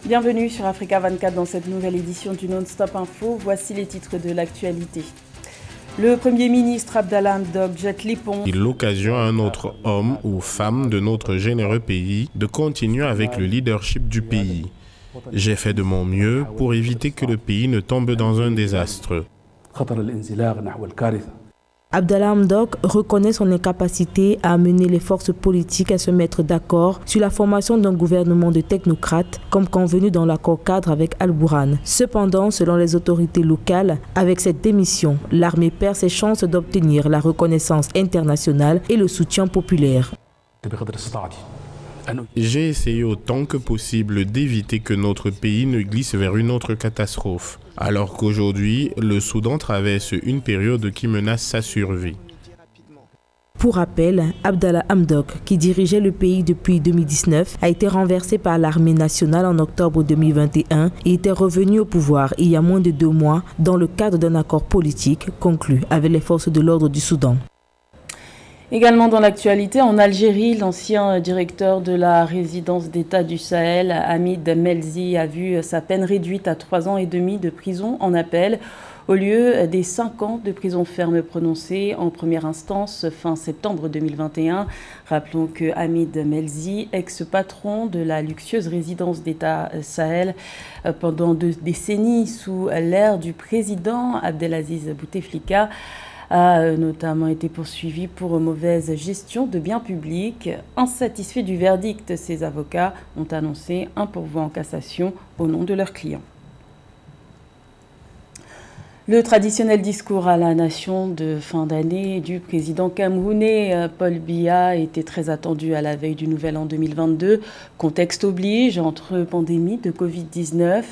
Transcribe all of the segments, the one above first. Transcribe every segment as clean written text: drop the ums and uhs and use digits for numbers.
Bienvenue sur Africa 24 dans cette nouvelle édition du Non-Stop Info. Voici les titres de l'actualité. Le Premier ministre Abdallah Hamdok jette l'éponge. L'occasion à un autre homme ou femme de notre généreux pays de continuer avec le leadership du pays. J'ai fait de mon mieux pour éviter que le pays ne tombe dans un désastre. Abdallah Hamdok reconnaît son incapacité à amener les forces politiques à se mettre d'accord sur la formation d'un gouvernement de technocrates, comme convenu dans l'accord cadre avec Al-Bourhan. Cependant, selon les autorités locales, avec cette démission, l'armée perd ses chances d'obtenir la reconnaissance internationale et le soutien populaire. J'ai essayé autant que possible d'éviter que notre pays ne glisse vers une autre catastrophe, alors qu'aujourd'hui, le Soudan traverse une période qui menace sa survie. Pour rappel, Abdallah Hamdok, qui dirigeait le pays depuis 2019, a été renversé par l'armée nationale en octobre 2021 et était revenu au pouvoir il y a moins de 2 mois dans le cadre d'un accord politique conclu avec les forces de l'ordre du Soudan. Également dans l'actualité, en Algérie, l'ancien directeur de la résidence d'État du Sahel, Hamid Melzi, a vu sa peine réduite à 3 ans et demi de prison en appel, au lieu des 5 ans de prison ferme prononcés en première instance fin septembre 2021. Rappelons que Hamid Melzi, ex-patron de la luxueuse résidence d'État Sahel pendant 2 décennies sous l'ère du président Abdelaziz Bouteflika, a notamment été poursuivi pour mauvaise gestion de biens publics. Insatisfaits du verdict, ses avocats ont annoncé un pourvoi en cassation au nom de leurs clients. Le traditionnel discours à la nation de fin d'année du président camerounais Paul Biya était très attendu à la veille du Nouvel An 2022. Contexte oblige entre pandémie de Covid-19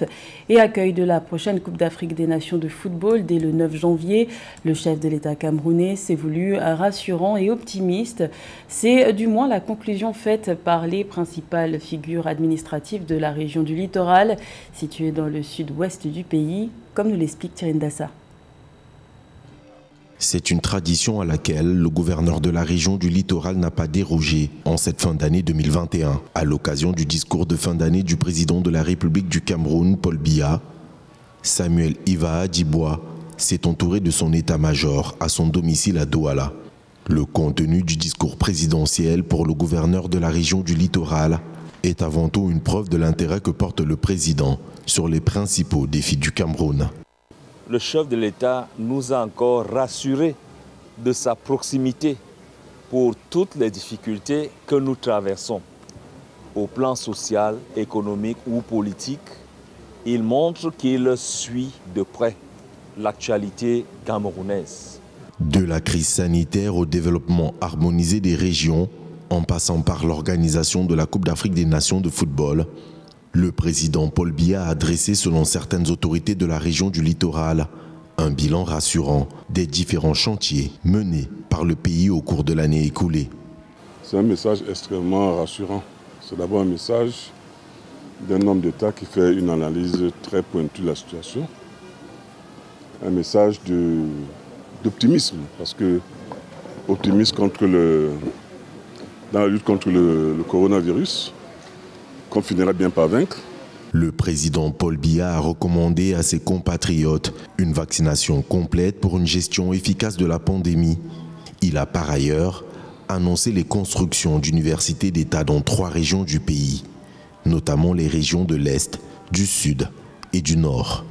et accueil de la prochaine Coupe d'Afrique des Nations de football dès le 9 janvier. Le chef de l'État camerounais s'est voulu rassurant et optimiste. C'est du moins la conclusion faite par les principales figures administratives de la région du littoral, située dans le sud-ouest du pays, comme nous l'explique Thierry Ndassa. C'est une tradition à laquelle le gouverneur de la région du littoral n'a pas dérogé en cette fin d'année 2021. À l'occasion du discours de fin d'année du président de la République du Cameroun, Paul Biya, Samuel Iva Dibois s'est entouré de son état-major à son domicile à Douala. Le contenu du discours présidentiel pour le gouverneur de la région du littoral est avant tout une preuve de l'intérêt que porte le président sur les principaux défis du Cameroun. Le chef de l'État nous a encore rassurés de sa proximité pour toutes les difficultés que nous traversons. Au plan social, économique ou politique, il montre qu'il suit de près l'actualité camerounaise. De la crise sanitaire au développement harmonisé des régions, en passant par l'organisation de la Coupe d'Afrique des Nations de football, le président Paul Biya a dressé, selon certaines autorités de la région du littoral, un bilan rassurant des différents chantiers menés par le pays au cours de l'année écoulée. C'est un message extrêmement rassurant. C'est d'abord un message d'un homme d'État qui fait une analyse très pointue de la situation. Un message d'optimisme, parce que optimisme dans la lutte contre le coronavirus, qu'on finira bien par vaincre. Le président Paul Biya a recommandé à ses compatriotes une vaccination complète pour une gestion efficace de la pandémie. Il a par ailleurs annoncé les constructions d'universités d'État dans 3 régions du pays, notamment les régions de l'Est, du Sud et du Nord.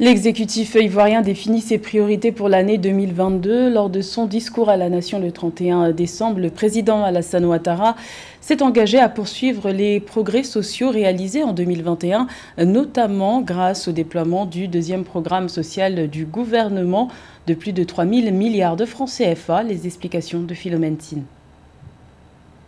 L'exécutif ivoirien définit ses priorités pour l'année 2022. Lors de son discours à la nation le 31 décembre, le président Alassane Ouattara s'est engagé à poursuivre les progrès sociaux réalisés en 2021, notamment grâce au déploiement du 2e programme social du gouvernement de plus de 3 000 milliards de francs CFA. Les explications de Philomène Tine.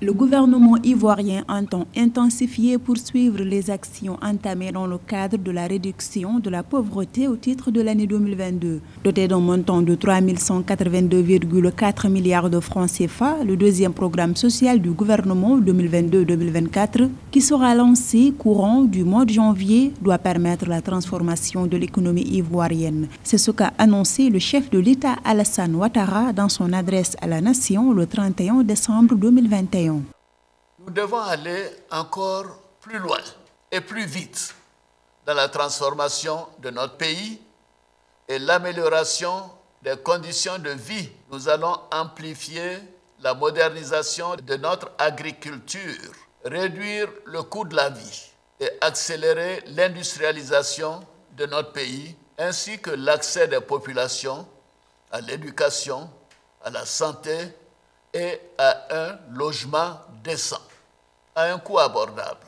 Le gouvernement ivoirien entend intensifier et poursuivre les actions entamées dans le cadre de la réduction de la pauvreté au titre de l'année 2022. Doté d'un montant de 3 182,4 milliards de francs CFA, le 2e programme social du gouvernement 2022-2024, qui sera lancé courant du mois de janvier, doit permettre la transformation de l'économie ivoirienne. C'est ce qu'a annoncé le chef de l'État Alassane Ouattara dans son adresse à la nation le 31 décembre 2021. Nous devons aller encore plus loin et plus vite dans la transformation de notre pays et l'amélioration des conditions de vie. Nous allons amplifier la modernisation de notre agriculture, réduire le coût de la vie et accélérer l'industrialisation de notre pays, ainsi que l'accès des populations à l'éducation, à la santé et à un logement décent, à un coût abordable.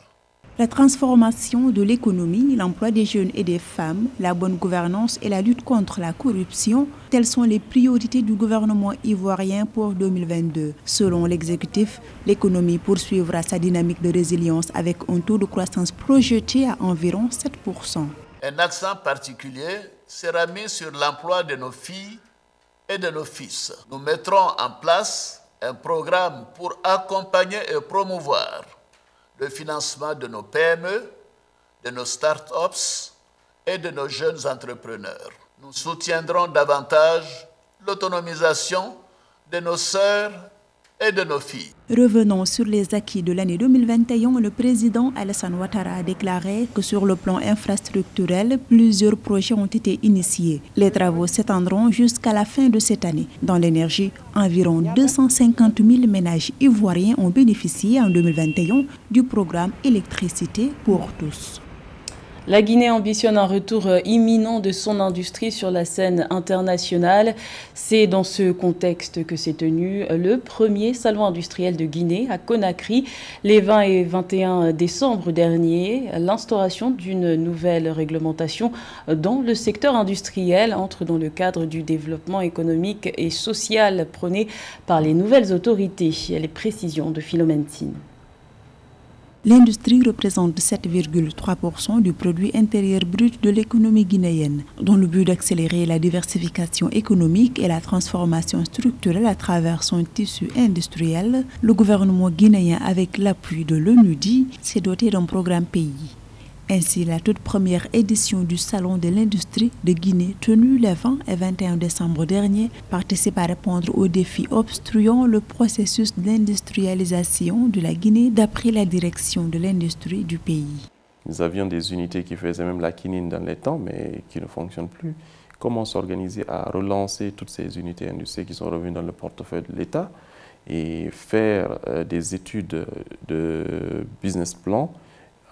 La transformation de l'économie, l'emploi des jeunes et des femmes, la bonne gouvernance et la lutte contre la corruption, telles sont les priorités du gouvernement ivoirien pour 2022. Selon l'exécutif, l'économie poursuivra sa dynamique de résilience avec un taux de croissance projeté à environ 7%. Un accent particulier sera mis sur l'emploi de nos filles et de nos fils. Nous mettrons en place un programme pour accompagner et promouvoir le financement de nos PME, de nos start-ups et de nos jeunes entrepreneurs. Nous soutiendrons davantage l'autonomisation de nos sœurs et de nos filles. Revenons sur les acquis de l'année 2021. Le président Alassane Ouattara a déclaré que sur le plan infrastructurel, plusieurs projets ont été initiés. Les travaux s'étendront jusqu'à la fin de cette année. Dans l'énergie, environ 250 000 ménages ivoiriens ont bénéficié en 2021 du programme Électricité pour tous. La Guinée ambitionne un retour imminent de son industrie sur la scène internationale. C'est dans ce contexte que s'est tenu le premier salon industriel de Guinée à Conakry les 20 et 21 décembre dernier. L'instauration d'une nouvelle réglementation dans le secteur industriel entre dans le cadre du développement économique et social prôné par les nouvelles autorités. Les précisions de Philomène Tine. L'industrie représente 7,3% du produit intérieur brut de l'économie guinéenne. Dans le but d'accélérer la diversification économique et la transformation structurelle à travers son tissu industriel, le gouvernement guinéen, avec l'appui de l'ONUDI, s'est doté d'un programme pays. Ainsi, la toute première édition du Salon de l'industrie de Guinée, tenue les 20 et 21 décembre dernier, participe à répondre aux défis obstruant le processus d'industrialisation de la Guinée d'après la direction de l'industrie du pays. Nous avions des unités qui faisaient même la quinine dans les temps, mais qui ne fonctionnent plus. Comment s'organiser à relancer toutes ces unités industrielles qui sont revenues dans le portefeuille de l'État et faire des études de business plan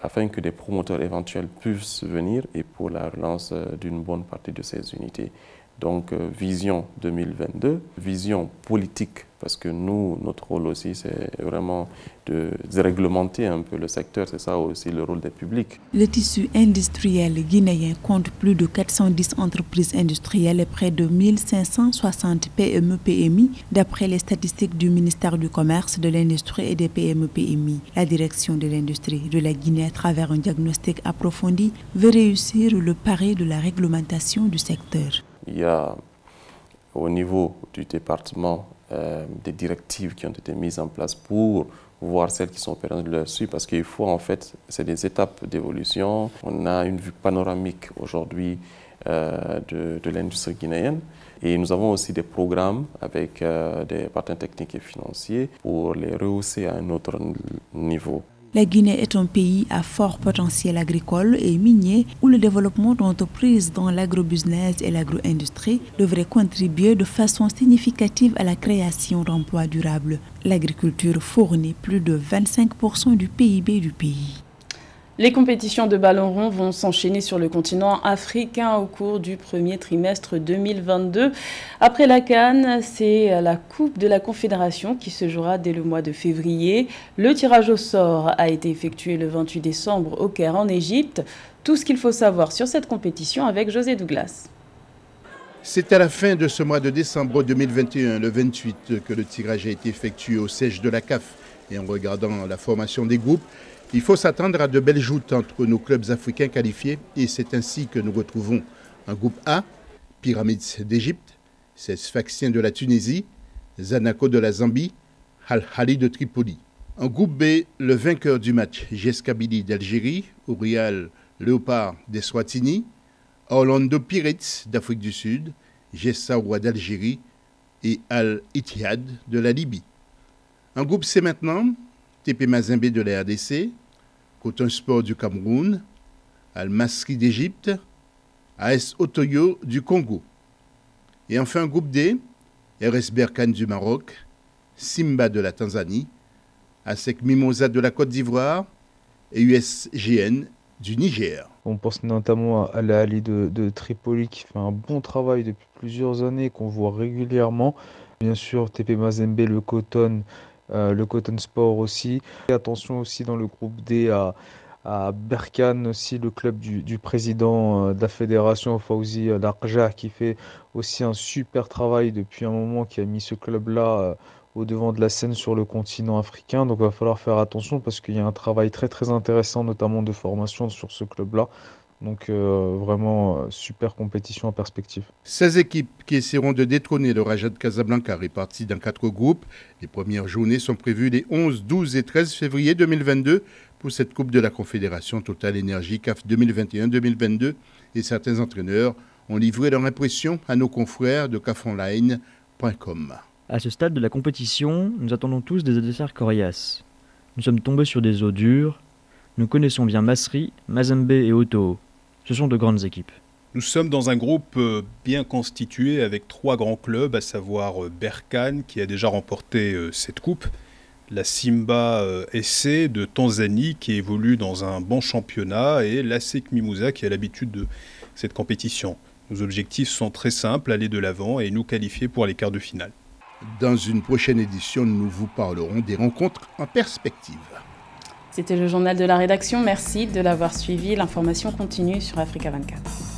afin que des promoteurs éventuels puissent venir et pour la relance d'une bonne partie de ces unités. Donc, vision 2022, vision politique, parce que nous, notre rôle aussi, c'est vraiment de réglementer un peu le secteur, c'est ça aussi le rôle des publics. Le tissu industriel guinéen compte plus de 410 entreprises industrielles et près de 1560 PME-PMI, d'après les statistiques du ministère du Commerce, de l'Industrie et des PME-PMI. La direction de l'industrie de la Guinée, à travers un diagnostic approfondi, veut réussir le pari de la réglementation du secteur. Il y a au niveau du département des directives qui ont été mises en place pour voir celles qui sont opérationnelles là-dessus, parce qu'il faut en fait, c'est des étapes d'évolution. On a une vue panoramique aujourd'hui de l'industrie guinéenne et nous avons aussi des programmes avec des partenaires techniques et financiers pour les rehausser à un autre niveau. La Guinée est un pays à fort potentiel agricole et minier où le développement d'entreprises dans l'agrobusiness et l'agro-industrie devrait contribuer de façon significative à la création d'emplois durables. L'agriculture fournit plus de 25% du PIB du pays. Les compétitions de ballon rond vont s'enchaîner sur le continent africain au cours du premier trimestre 2022. Après la CAN, c'est la Coupe de la Confédération qui se jouera dès le mois de février. Le tirage au sort a été effectué le 28 décembre au Caire en Égypte. Tout ce qu'il faut savoir sur cette compétition avec José Douglas. C'est à la fin de ce mois de décembre 2021, le 28, que le tirage a été effectué au siège de la CAF. Et en regardant la formation des groupes, il faut s'attendre à de belles joutes entre nos clubs africains qualifiés et c'est ainsi que nous retrouvons un groupe A, Pyramids d'Égypte, c'est Sfaxien de la Tunisie, Zanaco de la Zambie, Al-Hali de Tripoli. Un groupe B, le vainqueur du match, GS Kabylie d'Algérie, Ourial Léopard d'Eswatini, Orlando Pirates d'Afrique du Sud, GS Saoura d'Algérie et Al-Ittihad de la Libye. Un groupe C maintenant, TP Mazembe de la RDC, Coton Sport du Cameroun, Al Masry d'Égypte, AS Otoyo du Congo. Et enfin, groupe D, RS Berkane du Maroc, Simba de la Tanzanie, ASEC Mimosa de la Côte d'Ivoire et USGN du Niger. On pense notamment à Al Ahly de Tripoli qui fait un bon travail depuis plusieurs années, qu'on voit régulièrement. Bien sûr, TP Mazembe, le Coton Sport aussi. Et attention aussi dans le groupe D à Berkane, aussi le club du président de la fédération, Fawzi Larja, qui fait aussi un super travail depuis un moment, qui a mis ce club-là au devant de la scène sur le continent africain. Donc il va falloir faire attention parce qu'il y a un travail très très intéressant, notamment de formation sur ce club-là. Donc vraiment super compétition en perspective. 16 équipes qui essaieront de détrôner le Raja de Casablanca réparties dans 4 groupes. Les premières journées sont prévues les 11, 12 et 13 février 2022 pour cette Coupe de la Confédération Total Énergie CAF 2021-2022. Et certains entraîneurs ont livré leur impression à nos confrères de cafonline.com. À ce stade de la compétition, nous attendons tous des adversaires coriaces. Nous sommes tombés sur des os durs. Nous connaissons bien Masry, Mazembe et Oto. Ce sont de grandes équipes. Nous sommes dans un groupe bien constitué avec 3 grands clubs, à savoir Berkane qui a déjà remporté cette coupe, la Simba SC de Tanzanie qui évolue dans un bon championnat et l'ASEC Mimosa qui a l'habitude de cette compétition. Nos objectifs sont très simples, aller de l'avant et nous qualifier pour les quarts de finale. Dans une prochaine édition, nous vous parlerons des rencontres en perspective. C'était le journal de la rédaction. Merci de l'avoir suivi. L'information continue sur Africa 24.